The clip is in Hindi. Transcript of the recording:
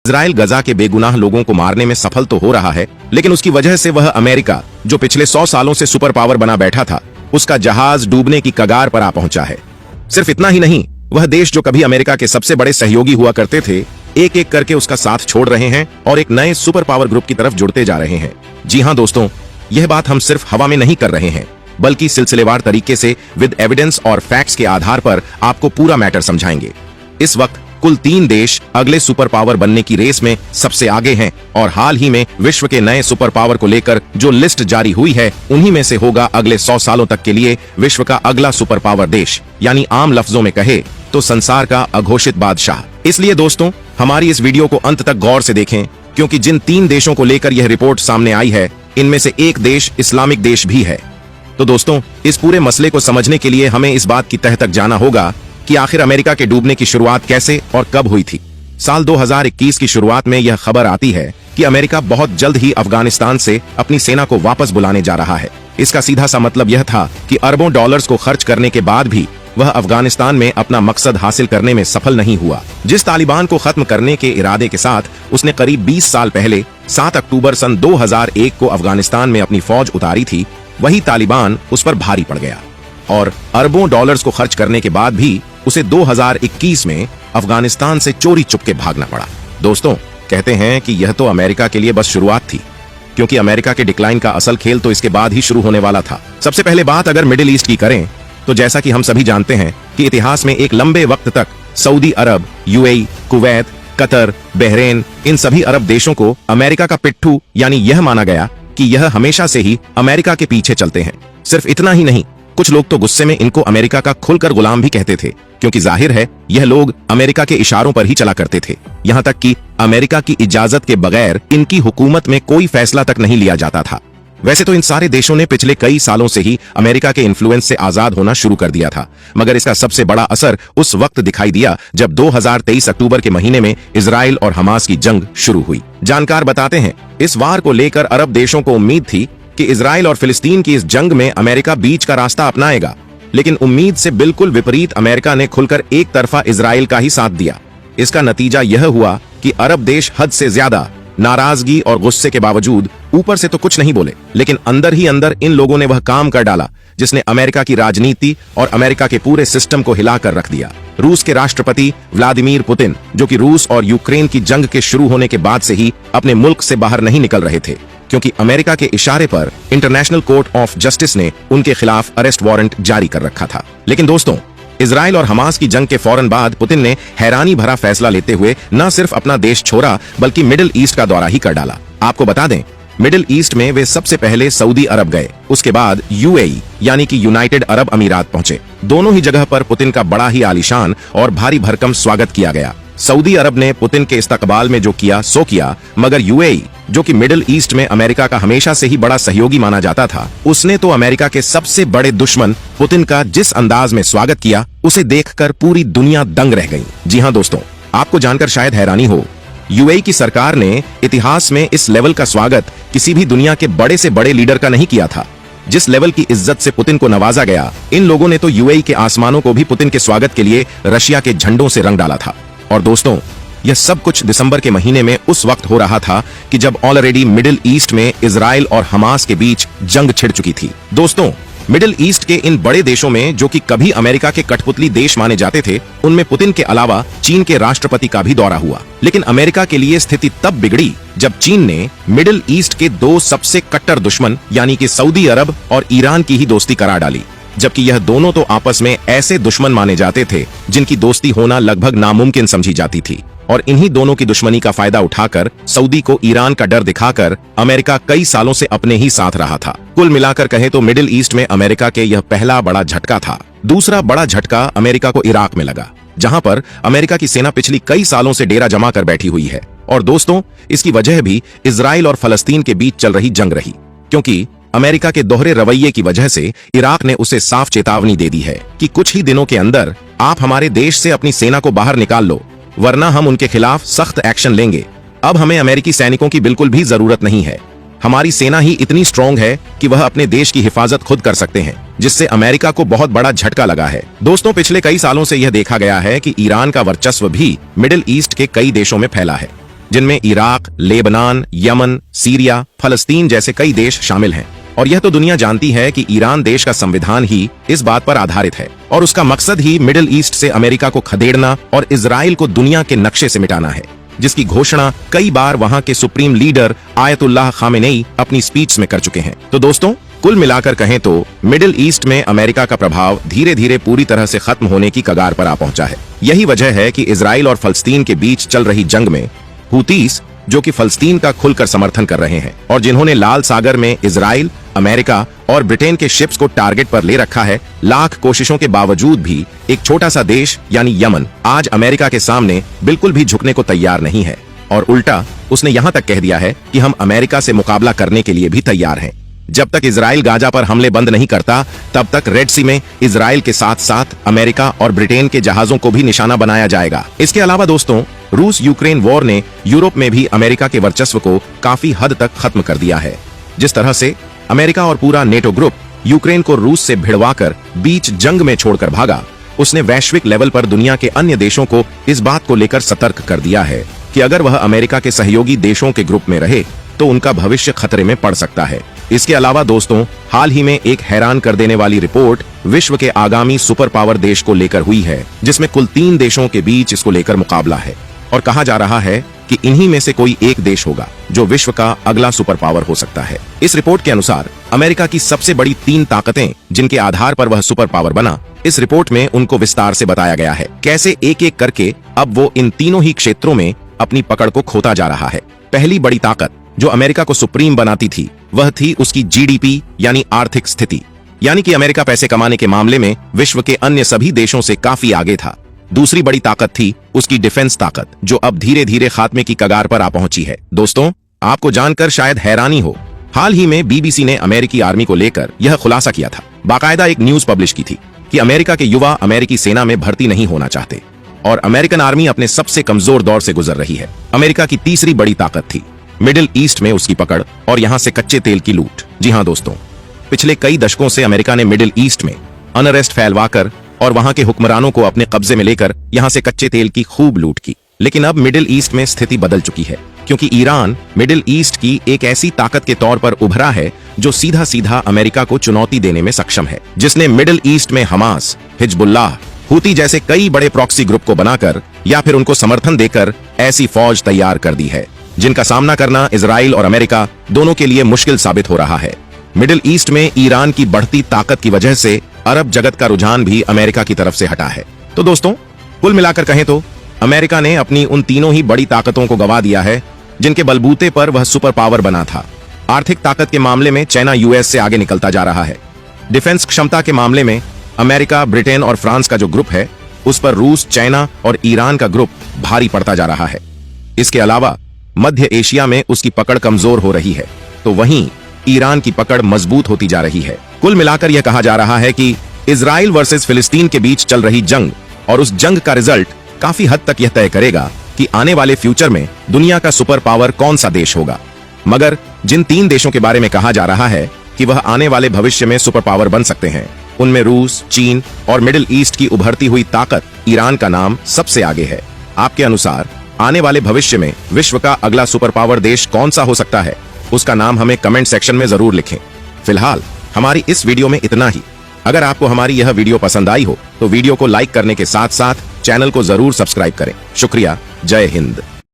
इजराइल गजा के बेगुनाह लोगों को मारने में सफल तो हो रहा है, लेकिन उसकी वजह से वह अमेरिका, जो पिछले 100 सालों से सुपर पावर बना बैठा था, उसका जहाज डूबने की कगार पर आ पहुंचा है। सिर्फ इतना ही नहीं, वह देश जो कभी अमेरिका के सबसे बड़े सहयोगी हुआ करते थे, एक एक करके उसका साथ छोड़ रहे हैं और एक नए सुपर पावर ग्रुप की तरफ जुड़ते जा रहे हैं। जी हां दोस्तों, यह बात हम सिर्फ हवा में नहीं कर रहे हैं, बल्कि सिलसिलेवार तरीके से विद एविडेंस और फैक्ट्स के आधार पर आपको पूरा मैटर समझाएंगे। इस वक्त कुल 3 देश अगले सुपर पावर बनने की रेस में सबसे आगे हैं और हाल ही में विश्व के नए सुपर पावर को लेकर जो लिस्ट जारी हुई है, उन्हीं में से होगा अगले 100 सालों तक के लिए विश्व का अगला सुपर पावर देश, यानी आम लफ्जों में कहे तो संसार का अघोषित बादशाह। इसलिए दोस्तों, हमारी इस वीडियो को अंत तक गौर से देखें, क्योंकि जिन 3 देशों को लेकर यह रिपोर्ट सामने आई है, इनमें से एक देश इस्लामिक देश भी है। तो दोस्तों, इस पूरे मसले को समझने के लिए हमें इस बात की तह तक जाना होगा कि आखिर अमेरिका के डूबने की शुरुआत कैसे और कब हुई थी। साल 2021 की शुरुआत में यह खबर आती है कि अमेरिका बहुत जल्द ही अफगानिस्तान से अपनी सेना को वापस बुलाने जा रहा है। इसका सीधा सा मतलब यह था कि अरबों डॉलर्स को खर्च करने के बाद भी वह अफगानिस्तान में अपना मकसद हासिल करने में सफल नहीं हुआ। जिस तालिबान को खत्म करने के इरादे के साथ उसने करीब 20 साल पहले 7 अक्टूबर सन 2001 को अफगानिस्तान में अपनी फौज उतारी थी, वही तालिबान उस पर भारी पड़ गया और अरबों डॉलर्स को खर्च करने के बाद भी उसे 2021 में अफगानिस्तान से चोरी चुपके भागना पड़ा। दोस्तों, कहते हैं कि यह तो अमेरिका के लिए बस शुरुआत थी, क्योंकि अमेरिका के डिक्लाइन का असल खेल तो इसके बाद ही शुरू होने वाला था। सबसे पहले बात अगर मिडिल ईस्ट की करें, तो जैसा कि हम सभी जानते हैं कि इतिहास में एक लंबे वक्त तक सऊदी अरब, यूएई, कुवैत, कतर, बहरेन, इन सभी अरब देशों को अमेरिका का पिट्ठू यानी यह माना गया कि यह हमेशा से ही अमेरिका के पीछे चलते हैं। सिर्फ इतना ही नहीं, कुछ लोग तो गुस्से में इनको अमेरिका का खुलकर गुलाम भी कहते थे, क्योंकि जाहिर है यह लोग अमेरिका के इशारों पर ही चला करते थे। यहां तक कि अमेरिका की इजाजत के बगैर इनकी हुकूमत में कोई फैसला तक नहीं लिया जाता था। वैसे तो इन सारे देशों ने पिछले कई सालों से ही अमेरिका के इन्फ्लुएंस से आजाद होना शुरू कर दिया था, मगर इसका सबसे बड़ा असर उस वक्त दिखाई दिया जब 2023 अक्टूबर के महीने में इजराइल और हमास की जंग शुरू हुई। जानकार बताते हैं, इस वार को लेकर अरब देशों को उम्मीद थी कि इजराइल और फिलिस्तीन की इस जंग में अमेरिका बीच का रास्ता अपनाएगा, लेकिन उम्मीद से बिल्कुल विपरीत अमेरिका ने खुलकर एक तरफा इजराइल का ही साथ दिया। इसका नतीजा यह हुआ कि अरब देश हद से ज्यादा नाराजगी और गुस्से के बावजूद ऊपर से तो कुछ नहीं बोले, लेकिन अंदर ही अंदर इन लोगों ने वह काम कर डाला जिसने अमेरिका की राजनीति और अमेरिका के पूरे सिस्टम को हिलाकर रख दिया। रूस के राष्ट्रपति व्लादिमीर पुतिन, जो कि रूस और यूक्रेन की जंग के शुरू होने के बाद से ही अपने मुल्क से बाहर नहीं निकल रहे थे, क्योंकि अमेरिका के इशारे पर इंटरनेशनल कोर्ट ऑफ जस्टिस ने उनके खिलाफ अरेस्ट वारंट जारी कर रखा था। लेकिन दोस्तों, इजराइल और हमास की जंग के फौरन बाद पुतिन ने हैरानी भरा फैसला लेते हुए न सिर्फ अपना देश छोड़ा, बल्कि मिडिल ईस्ट का दौरा ही कर डाला। आपको बता दें, मिडिल ईस्ट में वे सबसे पहले सऊदी अरब गए, उसके बाद यूएई यानी कि यूनाइटेड अरब अमीरात पहुंचे। दोनों ही जगह पर पुतिन का बड़ा ही आलीशान और भारी भरकम स्वागत किया गया। सऊदी अरब ने पुतिन के इस्तकबाल में जो किया सो किया, मगर यूएई, जो कि मिडिल ईस्ट में अमेरिका का हमेशा से ही बड़ा सहयोगी माना जाता था, उसने तो अमेरिका के सबसे बड़े दुश्मन पुतिन का जिस अंदाज में स्वागत किया, उसे देखकर पूरी दुनिया दंग रह गई। जी हां दोस्तों, आपको जानकर शायद हैरानी हो, यूएई की सरकार ने इतिहास में इस लेवल का स्वागत किसी भी दुनिया के बड़े से बड़े लीडर का नहीं किया था। जिस लेवल की इज्जत से पुतिन को नवाजा गया, इन लोगों ने तो यूएई के आसमानों को भी पुतिन के स्वागत के लिए रशिया के झंडों से रंग डाला था। और दोस्तों, यह सब कुछ दिसंबर के महीने में उस वक्त हो रहा था कि जब ऑलरेडी मिडिल ईस्ट में इजराइल और हमास के बीच जंग छिड़ चुकी थी। दोस्तों, मिडिल ईस्ट के इन बड़े देशों में, जो कि कभी अमेरिका के कठपुतली देश माने जाते थे, उनमें पुतिन के अलावा चीन के राष्ट्रपति का भी दौरा हुआ। लेकिन अमेरिका के लिए स्थिति तब बिगड़ी जब चीन ने मिडिल ईस्ट के 2 सबसे कट्टर दुश्मन यानी कि सऊदी अरब और ईरान की ही दोस्ती करार डाली, जबकि यह दोनों तो आपस में ऐसे दुश्मन माने जाते थे जिनकी दोस्ती होना लगभग नामुमकिन समझी जाती थी। और इन्हीं दोनों की दुश्मनी का फायदा उठाकर सऊदी को ईरान का डर दिखाकर अमेरिका कई सालों से अपने ही साथ रहा था। कुल मिलाकर कहें तो मिडिल ईस्ट में अमेरिका के यह पहला बड़ा झटका था। दूसरा बड़ा झटका अमेरिका को इराक में लगा, जहां पर अमेरिका की सेना पिछली कई सालों से डेरा जमा कर बैठी हुई है। और दोस्तों, इसकी वजह भी इजराइल और फलस्तीन के बीच चल रही जंग रही, क्योंकि अमेरिका के दोहरे रवैये की वजह से इराक ने उसे साफ चेतावनी दे दी है कि कुछ ही दिनों के अंदर आप हमारे देश से अपनी सेना को बाहर निकाल लो, वरना हम उनके खिलाफ सख्त एक्शन लेंगे। अब हमें अमेरिकी सैनिकों की बिल्कुल भी जरूरत नहीं है। हमारी सेना ही इतनी स्ट्रॉन्ग है कि वह अपने देश की हिफाजत खुद कर सकते हैं, जिससे अमेरिका को बहुत बड़ा झटका लगा है। दोस्तों, पिछले कई सालों से यह देखा गया है कि ईरान का वर्चस्व भी मिडिल ईस्ट के कई देशों में फैला है। जिनमें इराक, लेबनान, यमन, सीरिया, फलस्तीन जैसे कई देश शामिल हैं। और यह तो दुनिया जानती है कि ईरान देश का संविधान ही इस बात पर आधारित है और उसका मकसद ही मिडिल ईस्ट से अमेरिका को खदेड़ना और इजराइल को दुनिया के नक्शे से मिटाना है, जिसकी घोषणा कई बार वहां के सुप्रीम लीडर आयतुल्लाह खामेनेई अपनी स्पीच में कर चुके हैं। तो दोस्तों, कुल मिलाकर कहें तो मिडिल ईस्ट में अमेरिका का प्रभाव धीरे धीरे पूरी तरह से खत्म होने की कगार पर आ पहुंचा है। यही वजह है कि इजराइल और फलस्तीन के बीच चल रही जंग में हुतीस, जो कि फलस्तीन का खुलकर समर्थन कर रहे हैं और जिन्होंने लाल सागर में इजराइल, अमेरिका और ब्रिटेन के शिप्स को टारगेट पर ले रखा है, लाख कोशिशों के बावजूद भी एक छोटा सा देश यानी यमन आज अमेरिका के सामने बिल्कुल भी झुकने को तैयार नहीं है और उल्टा उसने यहां तक कह दिया है कि हम अमेरिका से मुकाबला करने के लिए भी तैयार हैं। जब तक इजराइल गाजा पर हमले बंद नहीं करता, तब तक रेड सी में इजराइल के साथ साथ अमेरिका और ब्रिटेन के जहाजों को भी निशाना बनाया जाएगा। इसके अलावा दोस्तों, रूस यूक्रेन वॉर ने यूरोप में भी अमेरिका के वर्चस्व को काफी हद तक खत्म कर दिया है। जिस तरह से अमेरिका और पूरा नेटो ग्रुप यूक्रेन को रूस से भिड़वाकर बीच जंग में छोड़कर भागा, उसने वैश्विक लेवल पर दुनिया के अन्य देशों को इस बात को लेकर सतर्क कर दिया है कि अगर वह अमेरिका के सहयोगी देशों के ग्रुप में रहे तो उनका भविष्य खतरे में पड़ सकता है। इसके अलावा दोस्तों, हाल ही में एक हैरान कर देने वाली रिपोर्ट विश्व के आगामी सुपर पावर देश को लेकर हुई है, जिसमें कुल 3 देशों के बीच इसको लेकर मुकाबला है और कहा जा रहा है कि इन्हीं में से कोई एक देश होगा जो विश्व का अगला सुपर पावर हो सकता है। इस रिपोर्ट के अनुसार अमेरिका की सबसे बड़ी 3 ताकतें जिनके आधार पर वह सुपर पावर बना, इस रिपोर्ट में उनको विस्तार से बताया गया है कैसे एक एक करके अब वो इन तीनों ही क्षेत्रों में अपनी पकड़ को खोता जा रहा है। पहली बड़ी ताकत जो अमेरिका को सुप्रीम बनाती थी वह थी उसकी जीडीपी यानी आर्थिक स्थिति, यानी कि अमेरिका पैसे कमाने के मामले में विश्व के अन्य सभी देशों से काफी आगे था। दूसरी बड़ी ताकत थी उसकी डिफेंस ताकत, जो अब धीरे धीरे खात्मे की कगार पर आ पहुंची है। दोस्तों, आपको जानकर शायद हैरानी हो, हाल ही में बीबीसी ने अमेरिकी आर्मी को लेकर यह खुलासा किया था, बाकायदा एक न्यूज पब्लिश की थी कि अमेरिका के युवा अमेरिकी सेना में भर्ती नहीं होना चाहते और अमेरिकन आर्मी अपने सबसे कमजोर दौर से गुजर रही है। अमेरिका की तीसरी बड़ी ताकत थी मिडिल ईस्ट में उसकी पकड़ और यहां से कच्चे तेल की लूट। जी हां दोस्तों, पिछले कई दशकों से अमेरिका ने मिडिल ईस्ट में अनरेस्ट फैलवाकर और वहां के हुक्मरानों को अपने कब्जे में लेकर यहां से कच्चे तेल की खूब लूट की। लेकिन अब मिडिल ईस्ट में स्थिति बदल चुकी है, क्योंकि ईरान मिडिल ईस्ट की एक ऐसी ताकत के तौर पर उभरा है जो सीधा सीधा अमेरिका को चुनौती देने में सक्षम है, जिसने मिडिल ईस्ट में हमास, हिजबुल्लाह, हूती जैसे कई बड़े प्रॉक्सी ग्रुप को बनाकर या फिर उनको समर्थन देकर ऐसी फौज तैयार कर दी है जिनका सामना करना इजराइल और अमेरिका दोनों के लिए मुश्किल साबित हो रहा है। मिडिल ईस्ट में ईरान की बढ़ती ताकत की वजह से अरब जगत का रुझान भी अमेरिका की तरफ से हटा है। तो दोस्तों, कुल मिलाकर कहें तो अमेरिका ने अपनी उन तीनों ही बड़ी ताकतों को गवा दिया है जिनके बलबूते पर वह सुपर पावर बना था। आर्थिक ताकत के मामले में चाइना यूएस से आगे निकलता जा रहा है। डिफेंस क्षमता के मामले में अमेरिका, ब्रिटेन और फ्रांस का जो ग्रुप है उस पर रूस, चाइना और ईरान का ग्रुप भारी पड़ता जा रहा है। इसके अलावा मध्य एशिया में उसकी पकड़ कमजोर हो रही है, तो वहीं ईरान की पकड़ मजबूत होती जा रही है। कुल मिलाकर यह कहा जा रहा है कि इजराइल वर्सेस फिलिस्तीन के बीच चल रही जंग और उस जंग का रिजल्ट काफी हद तक यह तय करेगा कि आने वाले फ्यूचर में दुनिया का सुपर पावर कौन सा देश होगा। मगर जिन 3 देशों के बारे में कहा जा रहा है कि वह आने वाले भविष्य में सुपर पावर बन सकते हैं, उनमें रूस, चीन और मिडिल ईस्ट की उभरती हुई ताकत ईरान का नाम सबसे आगे है। आपके अनुसार आने वाले भविष्य में विश्व का अगला सुपर पावर देश कौन सा हो सकता है, उसका नाम हमें कमेंट सेक्शन में जरूर लिखें। फिलहाल हमारी इस वीडियो में इतना ही। अगर आपको हमारी यह वीडियो पसंद आई हो तो वीडियो को लाइक करने के साथ साथ चैनल को जरूर सब्सक्राइब करें। शुक्रिया। जय हिंद।